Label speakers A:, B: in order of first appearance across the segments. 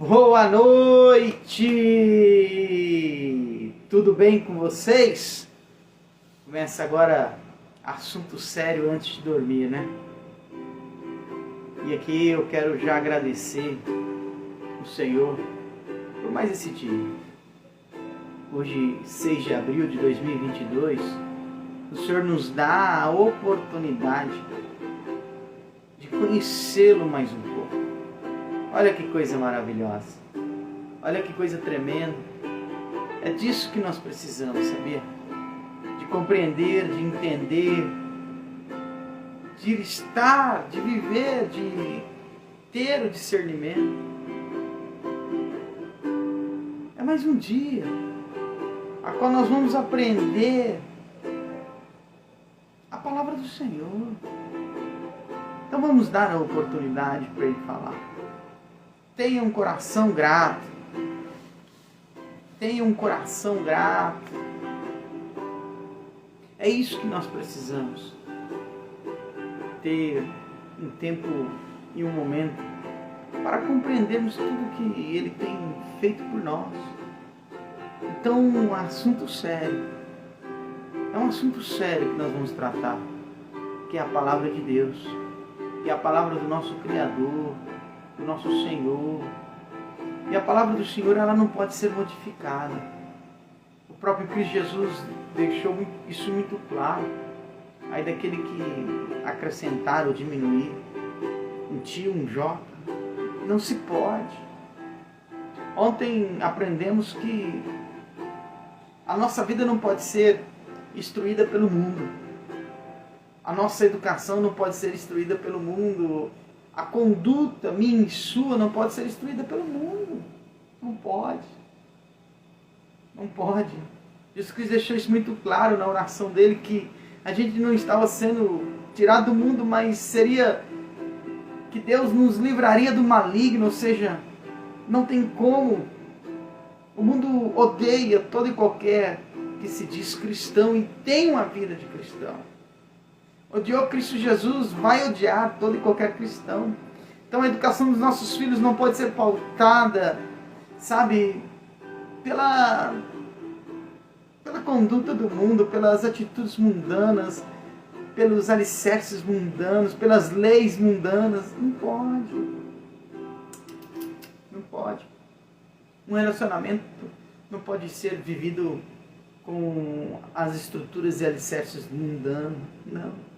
A: Boa noite! Tudo bem com vocês? Começa agora assunto sério antes de dormir, né? E aqui eu quero já agradecer o Senhor por mais esse dia. Hoje, 6 de abril de 2022, o Senhor nos dá a oportunidade de conhecê-lo mais um pouco. Olha que coisa maravilhosa, olha que coisa tremenda. É disso que nós precisamos, sabia? De compreender, de entender, de estar, de viver, de ter o discernimento. É mais um dia a qual nós vamos aprender a palavra do Senhor. Então vamos dar a oportunidade para Ele falar. Tenha um coração grato. Tenha um coração grato. É isso que nós precisamos. Ter um tempo e um momento para compreendermos tudo que Ele tem feito por nós. Então, um assunto sério. É um assunto sério que nós vamos tratar. Que é a palavra de Deus. Que é a palavra do nosso Criador, do nosso Senhor. E a palavra do Senhor, ela não pode ser modificada. O próprio Cristo Jesus deixou isso muito claro. Aí daquele que acrescentar ou diminuir, um tio, um jota, não se pode. Ontem aprendemos que a nossa vida não pode ser instruída pelo mundo. A nossa educação não pode ser instruída pelo mundo. A conduta minha e sua não pode ser instruída pelo mundo. Não pode. Não pode. Jesus Cristo deixou isso muito claro na oração dele, que a gente não estava sendo tirado do mundo, mas seria que Deus nos livraria do maligno, ou seja, não tem como. O mundo odeia todo e qualquer que se diz cristão e tem uma vida de cristão. Odiou Cristo Jesus, vai odiar todo e qualquer cristão. Então a educação dos nossos filhos não pode ser pautada, sabe, pela conduta do mundo, pelas atitudes mundanas, pelos alicerces mundanos, pelas leis mundanas. Não pode. Não pode. Um relacionamento não pode ser vivido com as estruturas e alicerces mundanos. Não.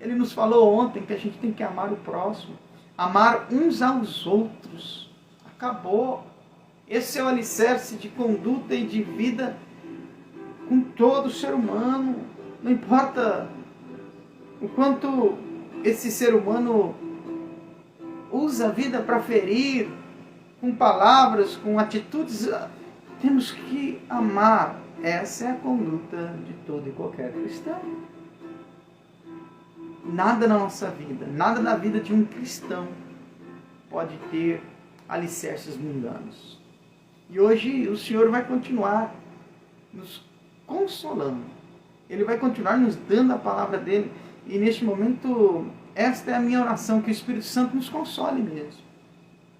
A: Ele nos falou ontem que a gente tem que amar o próximo, amar uns aos outros. Acabou. Esse é o alicerce de conduta e de vida com todo ser humano. Não importa o quanto esse ser humano usa a vida para ferir, com palavras, com atitudes, temos que amar. Essa é a conduta de todo e qualquer cristão. Nada na nossa vida, nada na vida de um cristão pode ter alicerces mundanos. E hoje o Senhor vai continuar nos consolando. Ele vai continuar nos dando a palavra dele. E neste momento, esta é a minha oração, que o Espírito Santo nos console mesmo.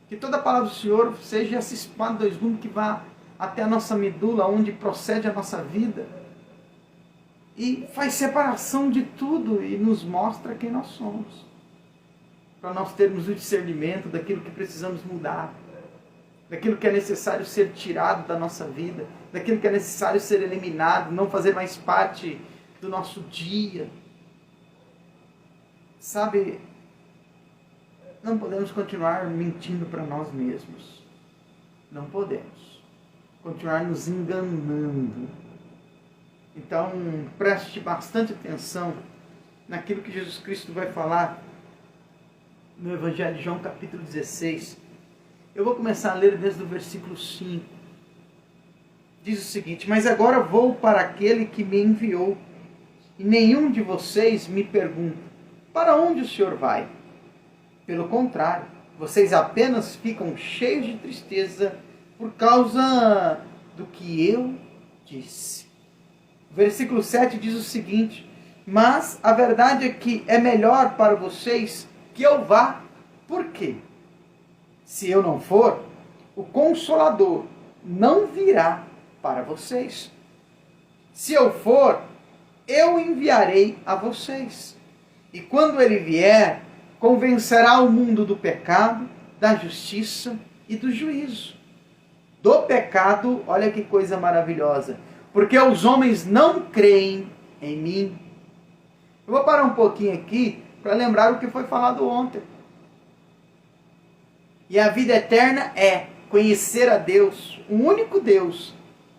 A: Que toda a palavra do Senhor seja essa espada de dois gumes que vá até a nossa medula, onde procede a nossa vida. E faz separação de tudo e nos mostra quem nós somos. Para nós termos o discernimento daquilo que precisamos mudar. Daquilo que é necessário ser tirado da nossa vida. Daquilo que é necessário ser eliminado, não fazer mais parte do nosso dia. Sabe, não podemos continuar mentindo para nós mesmos. Não podemos. Continuar nos enganando. Então, preste bastante atenção naquilo que Jesus Cristo vai falar no Evangelho de João, capítulo 16. Eu vou começar a ler desde o versículo 5. Diz o seguinte: mas agora vou para aquele que me enviou, e nenhum de vocês me pergunta: para onde o Senhor vai? Pelo contrário, vocês apenas ficam cheios de tristeza por causa do que eu disse. Versículo 7 diz o seguinte: mas a verdade é que é melhor para vocês que eu vá. Por quê? Se eu não for, o Consolador, não virá para vocês. Se eu for, eu enviarei a vocês. E quando ele vier, convencerá o mundo do pecado, da justiça e do juízo. Do pecado, olha que coisa maravilhosa, porque os homens não creem em mim. Eu vou parar um pouquinho aqui para lembrar o que foi falado ontem. E a vida eterna é conhecer a Deus, o único Deus,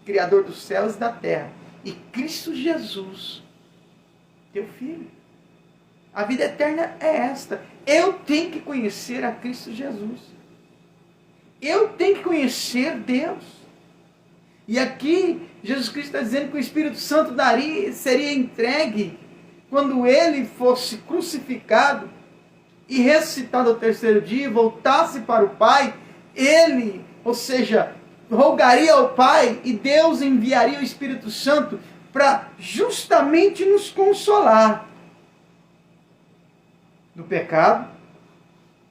A: Criador dos céus e da terra, e Cristo Jesus, teu Filho. A vida eterna é esta. Eu tenho que conhecer a Cristo Jesus. Eu tenho que conhecer Deus. E aqui, Jesus Cristo está dizendo que o Espírito Santo seria entregue quando ele fosse crucificado e ressuscitado ao terceiro dia e voltasse para o Pai. Ele, ou seja, rogaria ao Pai e Deus enviaria o Espírito Santo para justamente nos consolar do pecado,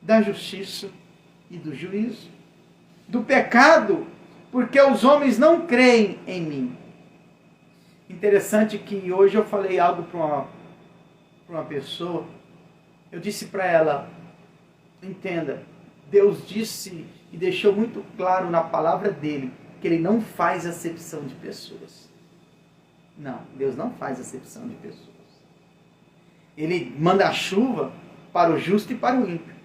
A: da justiça e do juízo. Do pecado, porque os homens não creem em mim. Interessante que hoje eu falei algo para uma pessoa. Eu disse para ela, entenda, Deus disse e deixou muito claro na palavra dele que ele não faz acepção de pessoas. Não, Deus não faz acepção de pessoas. Ele manda a chuva para o justo e para o ímpio.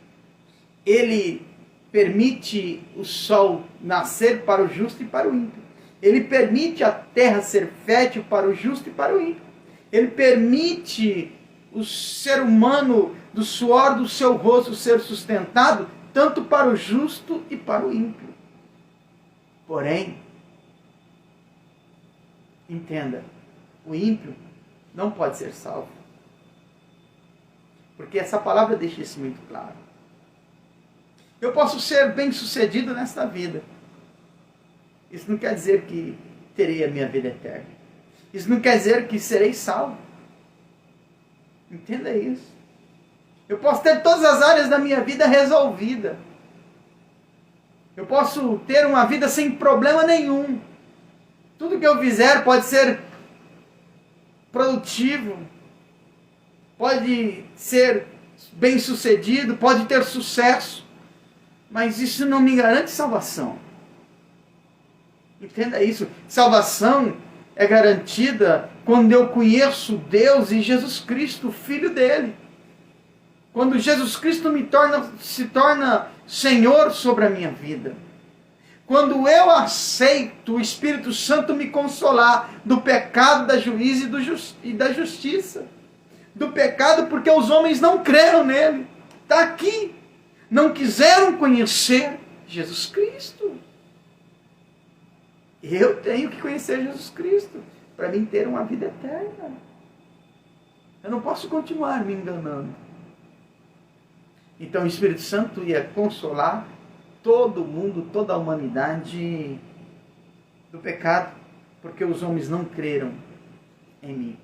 A: Ele permite o sol nascer para o justo e para o ímpio. Ele permite a terra ser fértil para o justo e para o ímpio. Ele permite o ser humano, do suor do seu rosto, ser sustentado, tanto para o justo e para o ímpio. Porém, entenda, o ímpio não pode ser salvo. Porque essa palavra deixa isso muito claro. Eu posso ser bem-sucedido nesta vida. Isso não quer dizer que terei a minha vida eterna. Isso não quer dizer que serei salvo. Entenda isso. Eu posso ter todas as áreas da minha vida resolvidas. Eu posso ter uma vida sem problema nenhum. Tudo que eu fizer pode ser produtivo, pode ser bem-sucedido, pode ter sucesso. Mas isso não me garante salvação. Entenda isso. Salvação é garantida quando eu conheço Deus e Jesus Cristo, o Filho dele. Quando Jesus Cristo se torna Senhor sobre a minha vida. Quando eu aceito o Espírito Santo me consolar do pecado, da juízo e da justiça. Do pecado porque os homens não creram nele. Está aqui. Não quiseram conhecer Jesus Cristo. Eu tenho que conhecer Jesus Cristo para mim ter uma vida eterna. Eu não posso continuar me enganando. Então o Espírito Santo ia consolar todo mundo, toda a humanidade do pecado, porque os homens não creram em mim.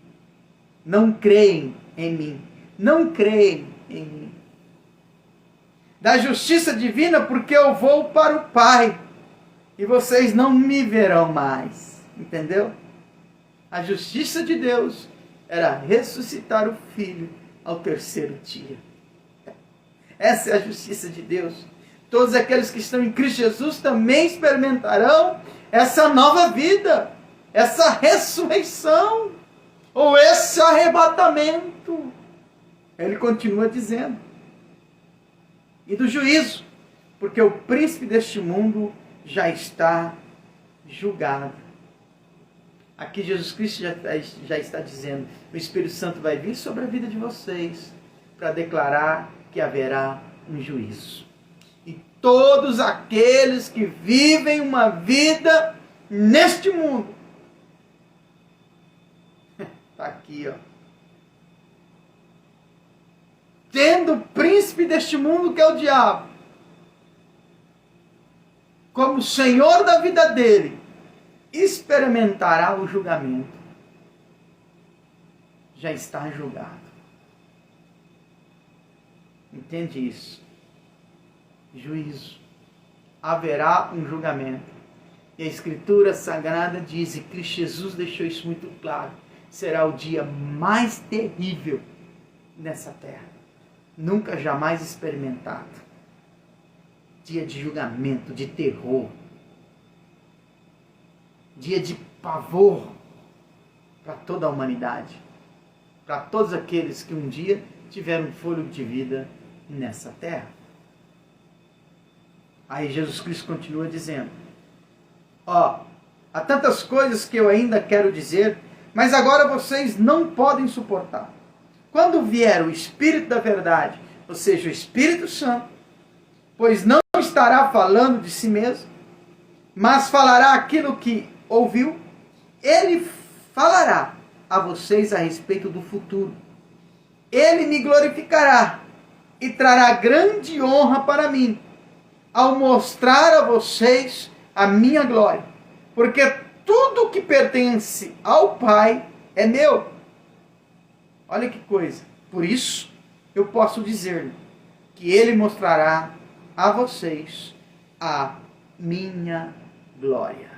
A: Não creem em mim. Não creem em mim. Da justiça divina, porque eu vou para o Pai e vocês não me verão mais. Entendeu? A justiça de Deus era ressuscitar o Filho ao terceiro dia. Essa é a justiça de Deus. Todos aqueles que estão em Cristo Jesus também experimentarão essa nova vida, essa ressurreição, ou esse arrebatamento. Ele continua dizendo. E do juízo, porque o príncipe deste mundo já está julgado. Aqui Jesus Cristo já está dizendo, o Espírito Santo vai vir sobre a vida de vocês para declarar que haverá um juízo. E todos aqueles que vivem uma vida neste mundo, está aqui, ó. Tendo o príncipe deste mundo, que é o diabo, como senhor da vida dele, experimentará o julgamento. Já está julgado. Entende isso? Juízo. haverá um julgamento. E a Escritura Sagrada diz, e Cristo Jesus deixou isso muito claro, será o dia mais terrível nessa terra, nunca jamais experimentado. Dia de julgamento, de terror, dia de pavor para toda a humanidade, para todos aqueles que um dia tiveram fôlego de vida nessa terra. Aí Jesus Cristo continua dizendo, há tantas coisas que eu ainda quero dizer, mas agora vocês não podem suportar. Quando vier o Espírito da verdade, ou seja, o Espírito Santo, pois não estará falando de si mesmo, mas falará aquilo que ouviu, ele falará a vocês a respeito do futuro. Ele me glorificará e trará grande honra para mim, ao mostrar a vocês a minha glória, porque tudo que pertence ao Pai é meu. Olha que coisa. Por isso, eu posso dizer que Ele mostrará a vocês a minha glória.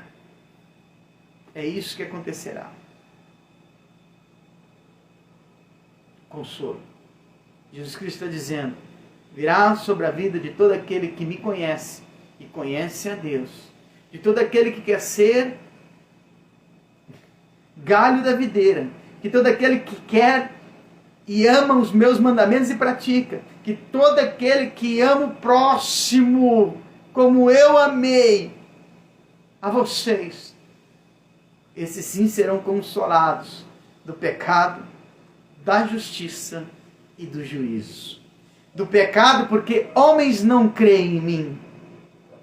A: É isso que acontecerá. Consolo. Jesus Cristo está dizendo, virá sobre a vida de todo aquele que me conhece e conhece a Deus, de todo aquele que quer ser galho da videira, que todo aquele que quer e ama os meus mandamentos e pratica, que todo aquele que ama o próximo como eu amei a vocês, esses sim serão consolados do pecado, da justiça e do juízo. Do pecado, porque homens não creem em mim.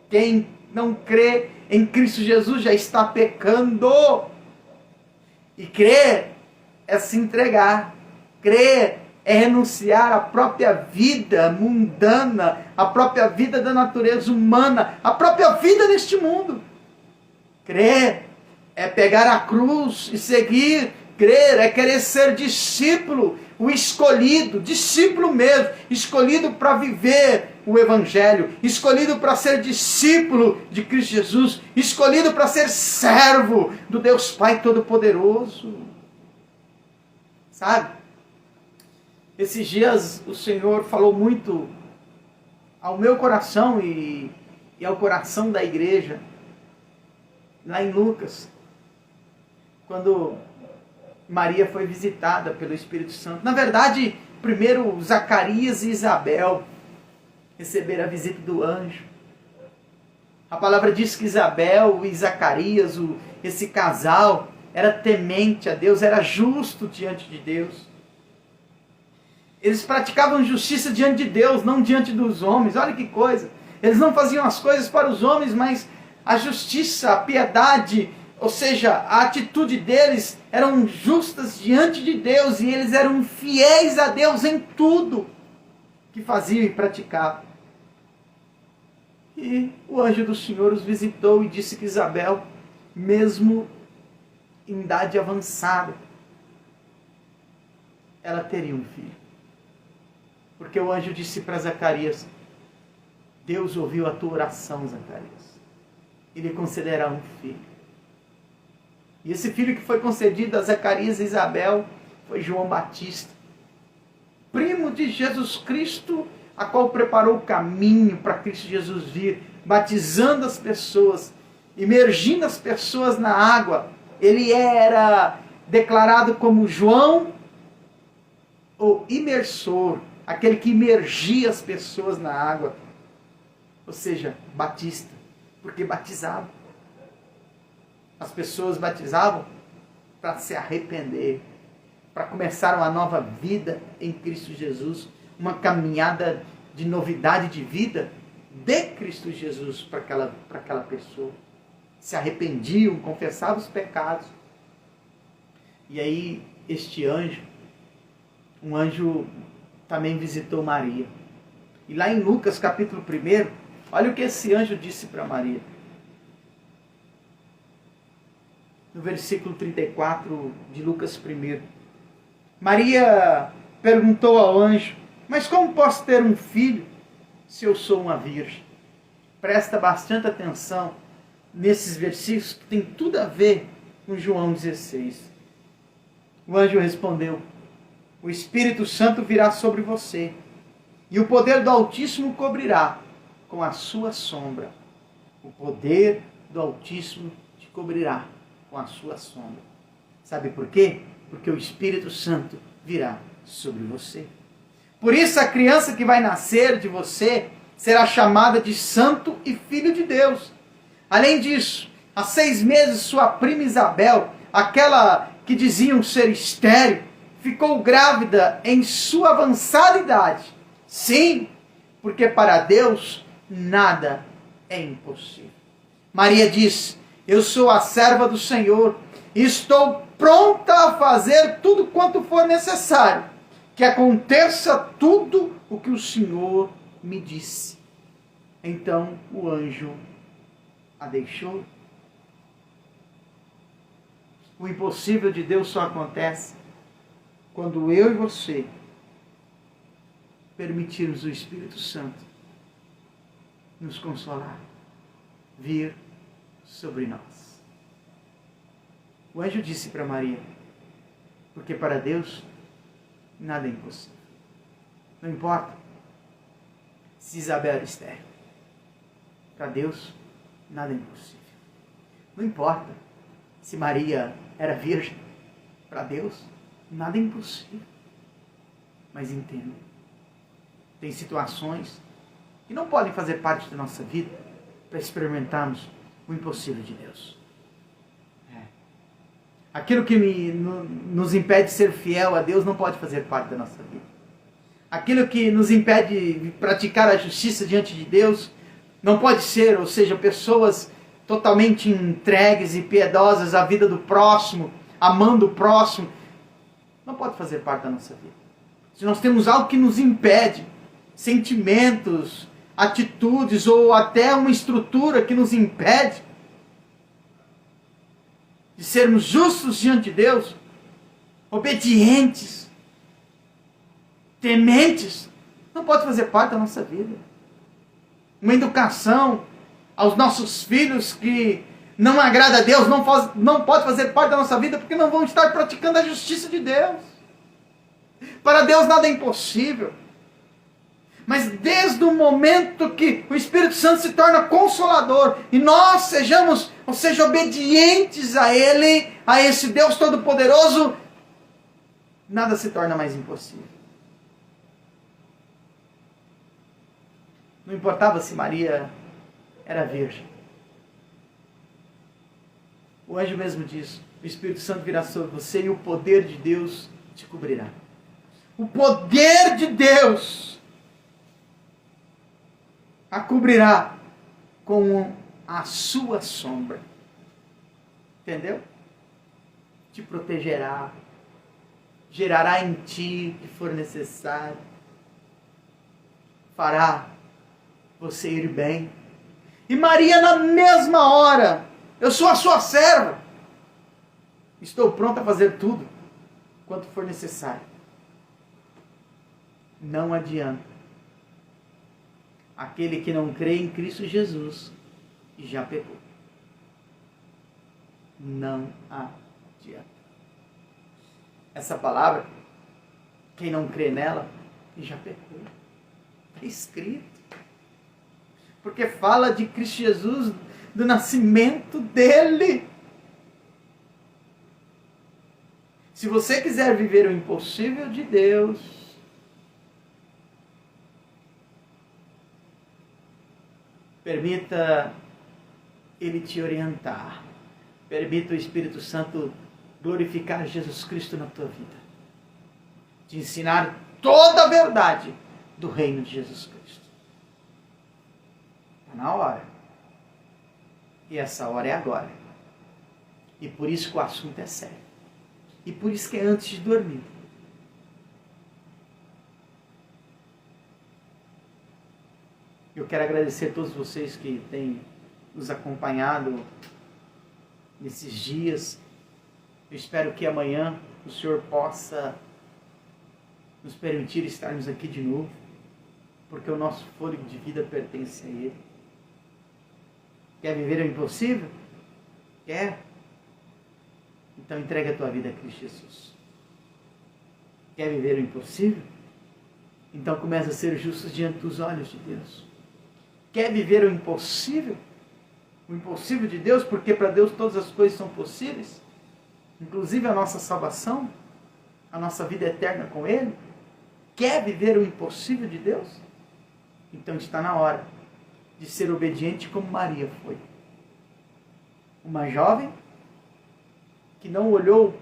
A: Quem não crê em Cristo Jesus já está pecando. E crer é se entregar. Crer é renunciar à própria vida mundana, à própria vida da natureza humana, à própria vida neste mundo. Crer é pegar a cruz e seguir. Crer é querer ser discípulo, o escolhido, discípulo mesmo, escolhido para viver o Evangelho, escolhido para ser discípulo de Cristo Jesus, escolhido para ser servo do Deus Pai Todo-Poderoso. Sabe? Esses dias o Senhor falou muito ao meu coração e ao coração da igreja, lá em Lucas, quando Maria foi visitada pelo Espírito Santo. Na verdade, primeiro Zacarias e Isabel receberam a visita do anjo. A palavra diz que Isabel e Zacarias, esse casal, era temente a Deus, era justo diante de Deus. Eles praticavam justiça diante de Deus, não diante dos homens. Olha que coisa. Eles não faziam as coisas para os homens, mas a justiça, a piedade, ou seja, a atitude deles eram justas diante de Deus e eles eram fiéis a Deus em tudo que faziam e praticavam. E o anjo do Senhor os visitou e disse que Isabel, mesmo em idade avançada, ela teria um filho. Porque o anjo disse para Zacarias, Deus ouviu a tua oração, Zacarias. Ele concederá um filho. E esse filho que foi concedido a Zacarias e Isabel foi João Batista, primo de Jesus Cristo, a qual preparou o caminho para Cristo Jesus vir, batizando as pessoas, imergindo as pessoas na água. Ele era declarado como João, o imersor, aquele que imergia as pessoas na água. Ou seja, batista, porque batizava. As pessoas batizavam para se arrepender, para começar uma nova vida em Cristo Jesus, uma caminhada de novidade de vida de Cristo Jesus para aquela pessoa. Se arrependiam, confessavam os pecados. E aí este anjo, um anjo também visitou Maria. E lá em Lucas capítulo 1, olha o que esse anjo disse para Maria. No versículo 34 de Lucas 1. Maria perguntou ao anjo, mas como posso ter um filho se eu sou uma virgem? presta bastante atenção nesses versículos que tem tudo a ver com João 16. O anjo respondeu: o Espírito Santo virá sobre você, e o poder do Altíssimo cobrirá com a sua sombra. O poder do Altíssimo te cobrirá com a sua sombra. Sabe por quê? Porque o Espírito Santo virá sobre você. Por isso a criança que vai nascer de você será chamada de Santo e Filho de Deus. Além disso, há 6 meses sua prima Isabel, aquela que diziam ser estéril, ficou grávida em sua avançada idade. Sim, porque para Deus nada é impossível. Maria disse: eu sou a serva do Senhor e estou pronta a fazer tudo quanto for necessário, que aconteça tudo o que o Senhor me disse. Então o anjo a deixou. O impossível de Deus só acontece quando eu e você permitirmos o Espírito Santo nos consolar, vir sobre nós. O anjo disse para Maria: porque para Deus nada é impossível. Não importa se Isabel era estéril, para Deus nada é impossível. Não importa se Maria era virgem, para Deus nada é impossível. Mas entenda, tem situações que não podem fazer parte da nossa vida para experimentarmos o impossível de Deus. Aquilo que nos impede de ser fiel a Deus não pode fazer parte da nossa vida. Aquilo que nos impede de praticar a justiça diante de Deus não pode ser, ou seja, pessoas totalmente entregues e piedosas à vida do próximo, amando o próximo, não pode fazer parte da nossa vida. Se nós temos algo que nos impede, sentimentos, atitudes ou até uma estrutura que nos impede de sermos justos diante de Deus, obedientes, tementes, não pode fazer parte da nossa vida. Uma educação aos nossos filhos que não agrada a Deus, não pode fazer parte da nossa vida, porque não vão estar praticando a justiça de Deus. Para Deus nada é impossível. Mas desde o momento que o Espírito Santo se torna consolador e nós sejamos, ou seja, obedientes a Ele, a esse Deus Todo-Poderoso, nada se torna mais impossível. Não importava se Maria era virgem. O anjo mesmo diz: o Espírito Santo virá sobre você e o poder de Deus te cobrirá. O poder de Deus a cobrirá com a sua sombra. Entendeu? Te protegerá, gerará em ti o que for necessário, fará você ir bem. E Maria, na mesma hora: eu sou a sua serva, estou pronta a fazer tudo quanto for necessário. Não adianta. Aquele que não crê em Cristo Jesus já pecou. Não adianta. Essa palavra, quem não crê nela, já pecou. Está escrito. Porque fala de Cristo Jesus, do nascimento dele. Se você quiser viver o impossível de Deus, permita Ele te orientar. Permita o Espírito Santo glorificar Jesus Cristo na tua vida. Te ensinar toda a verdade do reino de Jesus Cristo. Está na hora. E essa hora é agora. E por isso que o assunto é sério. E por isso que é antes de dormir. Eu quero agradecer a todos vocês que têm nos acompanhado nesses dias. Eu espero que amanhã o Senhor possa nos permitir estarmos aqui de novo, porque o nosso fôlego de vida pertence a Ele. Quer viver o impossível? Quer? Então entrega a tua vida a Cristo Jesus. Quer viver o impossível? Então começa a ser justo diante dos olhos de Deus. Quer viver o impossível? O impossível de Deus, porque para Deus todas as coisas são possíveis, inclusive a nossa salvação, a nossa vida eterna com Ele. Quer viver o impossível de Deus? Então está na hora de ser obediente como Maria foi. Uma jovem que não olhou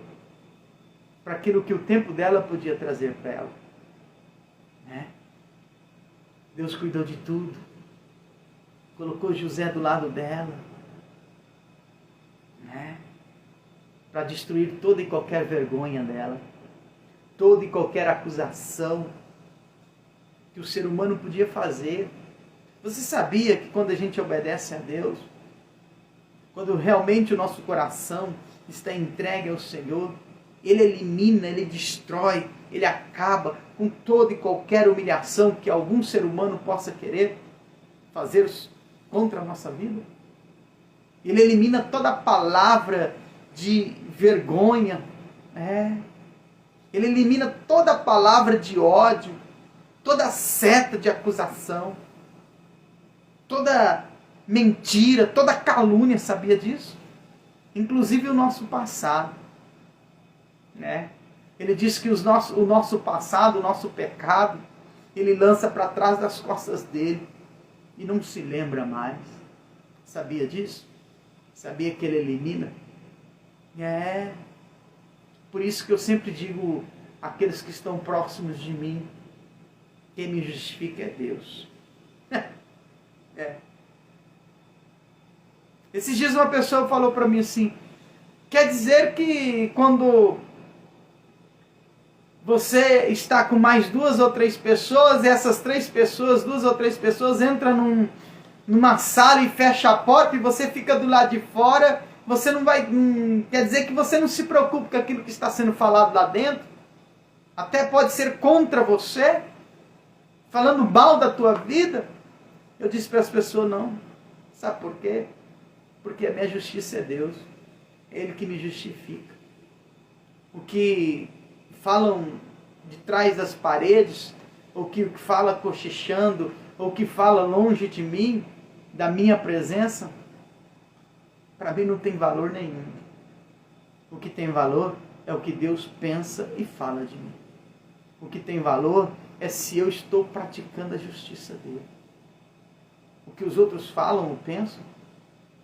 A: para aquilo que o tempo dela podia trazer para ela. Né? Deus cuidou de tudo. Colocou José do lado dela. Né? Para destruir toda e qualquer vergonha dela. Toda e qualquer acusação que o ser humano podia fazer. Você sabia que quando a gente obedece a Deus, quando realmente o nosso coração está entregue ao Senhor, Ele elimina, Ele destrói, Ele acaba com toda e qualquer humilhação que algum ser humano possa querer fazer contra a nossa vida? Ele elimina toda palavra de vergonha, Ele elimina toda palavra de ódio, toda seta de acusação, toda mentira, toda calúnia, sabia disso? Inclusive o nosso passado. Né? Ele diz que o nosso passado, o nosso pecado, Ele lança para trás das costas dele e não se lembra mais. Sabia disso? Sabia que Ele elimina? Por isso que eu sempre digo àqueles que estão próximos de mim, quem me justifica é Deus. Esses dias uma pessoa falou para mim assim, quer dizer que quando você está com mais 2 ou 3 pessoas, e essas 2 ou 3 pessoas entram numa sala e fecha a porta e você fica do lado de fora, você não vai... quer dizer que você não se preocupa com aquilo que está sendo falado lá dentro? Até pode ser contra você, falando mal da tua vida? Eu disse para as pessoas, não. Sabe por quê? Porque a minha justiça é Deus. É Ele que me justifica. O que falam de trás das paredes, ou que fala cochichando, ou que fala longe de mim, da minha presença, para mim não tem valor nenhum. O que tem valor é o que Deus pensa e fala de mim. O que tem valor é se eu estou praticando a justiça dele. O que os outros falam ou pensam,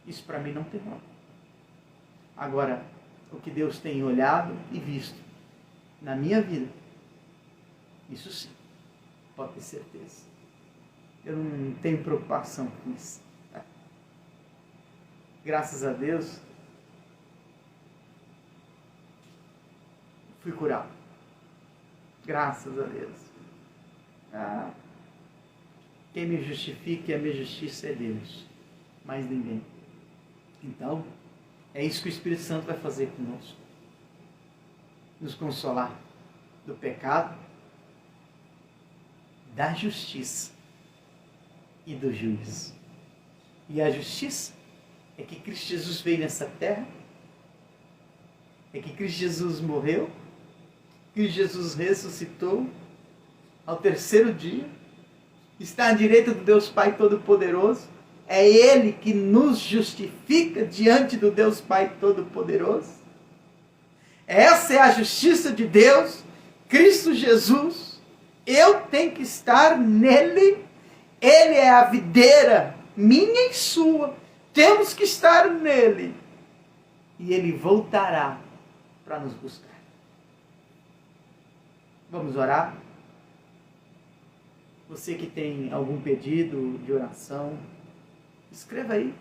A: isso para mim não tem valor. Agora, o que Deus tem olhado e visto na minha vida, isso sim, pode ter certeza. Eu não tenho preocupação com isso. Graças a Deus, fui curado. Graças a Deus. Quem me justifica e a minha justiça é Deus, mais ninguém. Então, é isso que o Espírito Santo vai fazer conosco. Nos consolar do pecado, da justiça e do juízo. E a justiça é que Cristo Jesus veio nessa terra, é que Cristo Jesus morreu, Cristo Jesus ressuscitou ao 3º dia, está à direita do Deus Pai Todo-Poderoso. É Ele que nos justifica diante do Deus Pai Todo-Poderoso. Essa é a justiça de Deus, Cristo Jesus. Eu tenho que estar nele. Ele é a videira, minha e sua. Temos que estar nele. E Ele voltará para nos buscar. Vamos orar? Você que tem algum pedido de oração, escreva aí.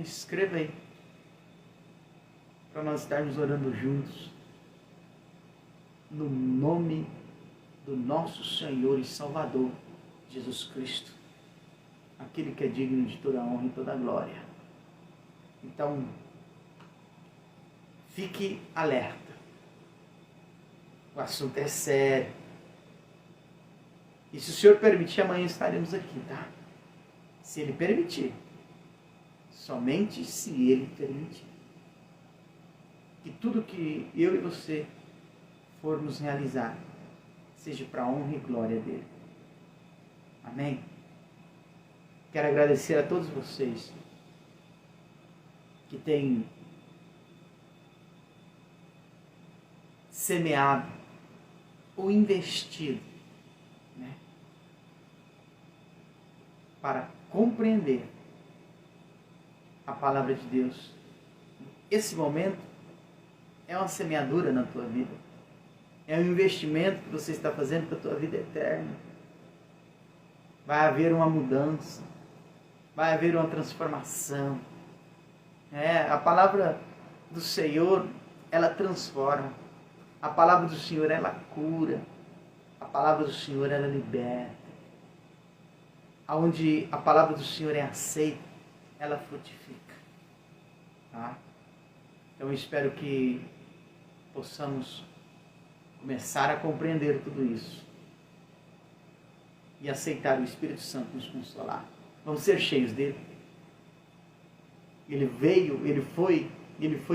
A: Escreva aí. Para nós estarmos orando juntos. No nome do nosso Senhor e Salvador, Jesus Cristo. Aquele que é digno de toda honra e toda glória. Então, fique alerta. O assunto é sério. E se o Senhor permitir, amanhã estaremos aqui, tá? Se Ele permitir. Somente se Ele permitir. Que tudo que eu e você formos realizar seja para a honra e glória dEle. Amém? Quero agradecer a todos vocês que têm semeado ou investido, né, para compreender a palavra de Deus. Esse momento é uma semeadura na tua vida. É um investimento que você está fazendo para a tua vida eterna. Vai haver uma mudança. Vai haver uma transformação. A palavra do Senhor, ela transforma. A palavra do Senhor, ela cura. A palavra do Senhor, ela liberta. Onde a palavra do Senhor é aceita, ela frutifica. Tá? Então eu espero que possamos começar a compreender tudo isso e aceitar o Espírito Santo nos consolar. Vamos ser cheios dele. Ele veio, ele foi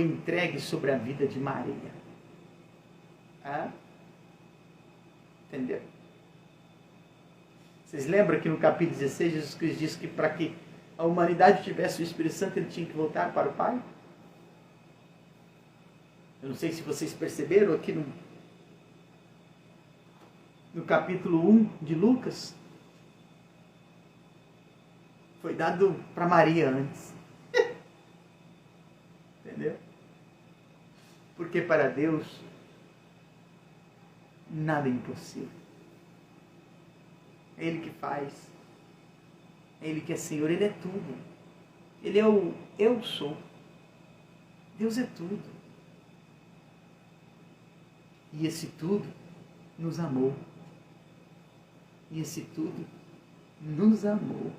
A: entregue sobre a vida de Maria. Entendeu? Vocês lembram que no capítulo 16 Jesus Cristo disse que para que a humanidade tivesse o Espírito Santo ele tinha que voltar para o Pai? Eu não sei se vocês perceberam aqui no capítulo 1 de Lucas, foi dado para Maria antes. Entendeu? Porque para Deus nada é impossível. É Ele que faz. É Ele que é Senhor. Ele é tudo. Ele é o eu sou. Deus é tudo. E esse tudo nos amou. E esse tudo nos amou.